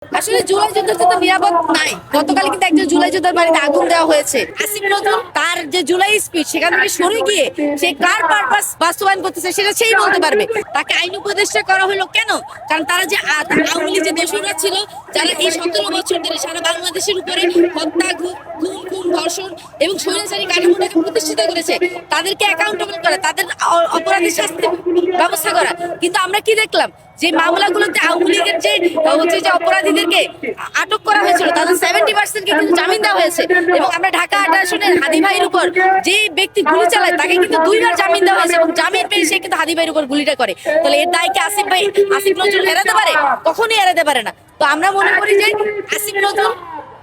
আসলে জুলাই যোদ্ধাদের তো নিরাপদ নাই। গতকাল কিন্তু একজন জুলাই যোদ্ধার বাড়িতে আগুন দেওয়া হয়েছে। আসিফ নজরুল তার যে জুলাই স্পিচ সেখান থেকে সরে গিয়ে সে কার পারপাস বাস্তবায়ন করতেছে সেটা সেই বলতে পারবে। তাকে আইন উপদেষ্টা করা হলো কেন? কারণ তারা যে আওয়ামী লীগ যে দোষরা ছিল, যারা এই 17 বছর ধরে সারা বাংলাদেশের উপরে হত্যা, খুন, ধর্ষণ এবং স্বৈরাচারী কাঠামোটাকে প্রতিষ্ঠিত করেছে, তাদেরকে অ্যাকাউন্টেবল করা, তাদের অপরাধের শাস্তি ব্যবস্থা করা। কিন্তু আমরা কি দেখলাম, যে মামলাগুলোতে আওয়ামী লীগের যে অপরাধীদেরকে আটক করা হয়েছিল তাদের 70% কে কিন্তু জামিন দেওয়া হয়েছে। এবং আমরা ঢাকা 8 আসনের হাদি ভাইয়ের উপর যে ব্যক্তি গুলি চালায় তাকে কিন্তু 2বার জামিন দেওয়া হয়েছে এবং জামিন পেয়ে সে কিন্তু হাদি ভাইয়ের উপর গুলিটা করে। তাহলে এর দায়কে আসিফ নজরুল এড়াতে পারে? কখনোই এড়াতে পারে না। তো আমরা মনে করি যে আসিফ নজরুল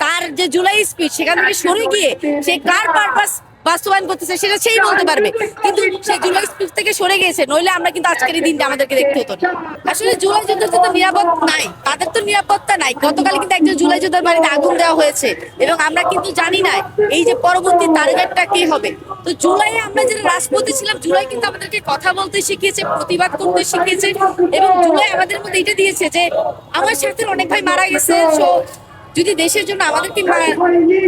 তার যে জুলাই স্পিচ সেখান থেকে সরে গিয়ে সে কার পারপাস বাস্তবায়ন করতেছে সেটা সেই বলতে পারবে। কিন্তু সেই জুলাই স্পিচ থেকে সরে গিয়েছে, নইলে আমরা কিন্তু আজকের এই দিনটা আমাদেরকে দেখতে হতো না। আসলে জুলাই যোদ্ধাদের তো নিরাপদ নাই, তাদের তো নিরাপত্তা নাই। গতকাল কিন্তু একজন জুলাই যোদ্ধার বাড়িতে আগুন দেওয়া হয়েছে এবং আমরা কিন্তু জানি না এই যে পরবর্তী টার্গেটটা কি হবে। তো জুলাইয়ে আমরা যারা রাজপথে ছিলাম, জুলাই কিন্তু আমাদেরকে কথা বলতে শিখিয়েছে, প্রতিবাদ করতে শিখিয়েছে এবং জুলাই আমাদের মধ্যে এটা দিয়েছে যে আমার সাথে অনেক ভাই মারা গেছে, যদি দেশের জন্য আমাদেরকে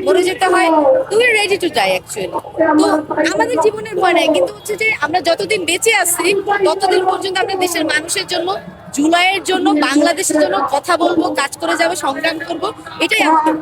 মরে যেতে হয়, তুমি রেডি টু ডাই অ্যাকচুয়ালি। তো আমাদের জীবনের ভয় নাই, কিন্তু হচ্ছে যে আমরা যতদিন বেঁচে আছি ততদিন পর্যন্ত আমরা দেশের মানুষের জন্য, জুলাইয়ের জন্য, বাংলাদেশের জন্য কথা বলবো, কাজ করে যাবো, সংগ্রাম করবো, এটাই আমাদের।